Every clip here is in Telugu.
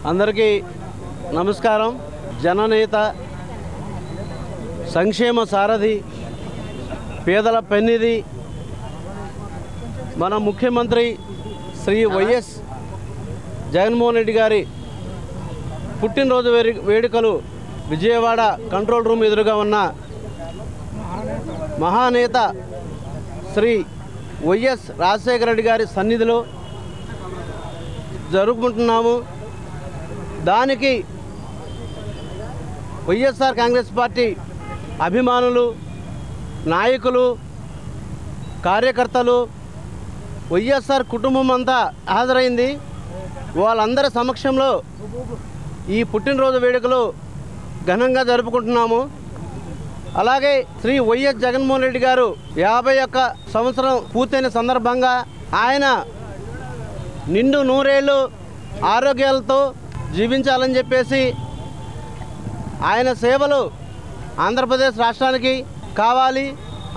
అందరికీ నమస్కారం. జననేత, సంక్షేమ సారథి, పేదల పెన్నిధి మన ముఖ్యమంత్రి శ్రీ వైఎస్ జగన్మోహన్ రెడ్డి గారి పుట్టినరోజు వేడుకలు విజయవాడ కంట్రోల్ రూమ్ ఎదురుగా ఉన్న మహానేత శ్రీ వైఎస్ రాజశేఖర రెడ్డి గారి సన్నిధిలో జరుపుకుంటున్నాము. దానికి వైఎస్ఆర్ కాంగ్రెస్ పార్టీ అభిమానులు, నాయకులు, కార్యకర్తలు, వైఎస్ఆర్ కుటుంబం అంతా హాజరైంది. వాళ్ళందరి సమక్షంలో ఈ పుట్టినరోజు వేడుకలు ఘనంగా జరుపుకుంటున్నాము. అలాగే శ్రీ వైఎస్ జగన్మోహన్ రెడ్డి గారు 51 సంవత్సరం పూర్తయిన సందర్భంగా ఆయన నిండు నూరేళ్ళు ఆరోగ్యాలతో జీవించాలని చెప్పేసి ఆయన సేవలు ఆంధ్రప్రదేశ్ రాష్ట్రానికి కావాలి.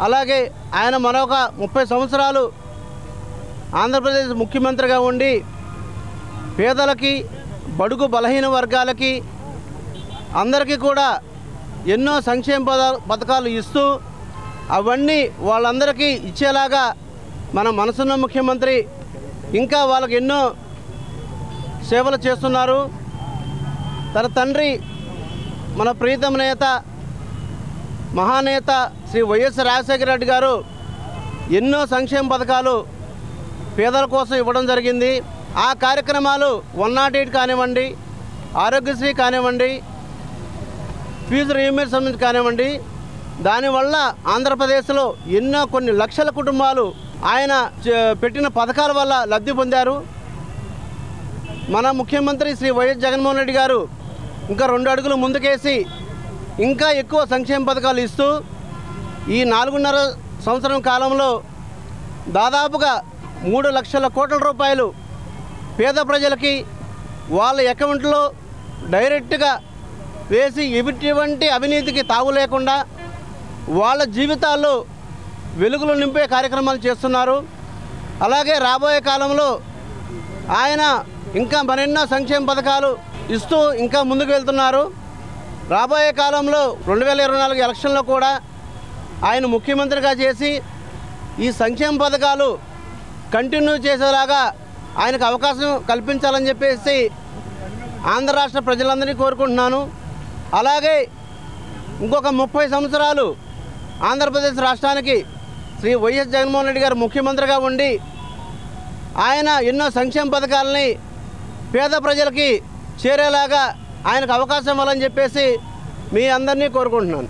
అలాగే ఆయన మరొక 30 సంవత్సరాలు ఆంధ్రప్రదేశ్ ముఖ్యమంత్రిగా ఉండి పేదలకి, బడుగు బలహీన వర్గాలకి అందరికీ కూడా ఎన్నో సంక్షేమ పథకాలు ఇస్తూ అవన్నీ వాళ్ళందరికీ ఇచ్చేలాగా మన మనసున్న ముఖ్యమంత్రి ఇంకా వాళ్ళకి ఎన్నో సేవలు చేస్తున్నారు. తన తండ్రి మన ప్రీతమ నేత, మహానేత శ్రీ వైఎస్ రాజశేఖర రెడ్డి గారు ఎన్నో సంక్షేమ పథకాలు పేదల కోసం ఇవ్వడం జరిగింది. ఆ కార్యక్రమాలు 108 కానివ్వండి, ఆరోగ్యశ్రీ కానివ్వండి, ఫీజు రీయింబర్స్మెంట్ కానివ్వండి, దానివల్ల ఆంధ్రప్రదేశ్లో ఎన్నో కొన్ని లక్షల కుటుంబాలు ఆయన పెట్టిన పథకాల వల్ల లబ్ధి పొందారు. మన ముఖ్యమంత్రి శ్రీ వైఎస్ జగన్మోహన్ రెడ్డి గారు ఇంకా 2 అడుగులు ముందుకేసి ఇంకా ఎక్కువ సంక్షేమ పథకాలు ఇస్తూ ఈ 4.5 సంవత్సరం కాలంలో దాదాపుగా 3 లక్షల కోట్ల రూపాయలు పేద ప్రజలకి వాళ్ళ అకౌంట్లో డైరెక్ట్గా వేసి ఎటువంటి అవినీతికి తావు లేకుండా వాళ్ళ జీవితాల్లో వెలుగులు నింపే కార్యక్రమాలు చేస్తున్నారు. అలాగే రాబోయే కాలంలో ఆయన ఇంకా మరెన్నో సంక్షేమ పథకాలు ఇస్తూ ఇంకా ముందుకు వెళ్తున్నారు. రాబోయే కాలంలో 2024 ఎలక్షన్లో కూడా ఆయన ముఖ్యమంత్రిగా చేసి ఈ సంక్షేమ పథకాలు కంటిన్యూ చేసేలాగా ఆయనకు అవకాశం కల్పించాలని చెప్పేసి ఆంధ్ర రాష్ట్ర ప్రజలందరినీ కోరుకుంటున్నాను. అలాగే ఇంకొక 30 సంవత్సరాలు ఆంధ్రప్రదేశ్ రాష్ట్రానికి శ్రీ వైఎస్ జగన్మోహన్ రెడ్డి గారు ముఖ్యమంత్రిగా ఉండి ఆయన ఎన్నో సంక్షేమ పథకాలని పేద ప్రజలకి చేరేలాగా ఆయనకు అవకాశం ఇవ్వాలని చెప్పేసి మీ అందరినీ కోరుకుంటున్నాను.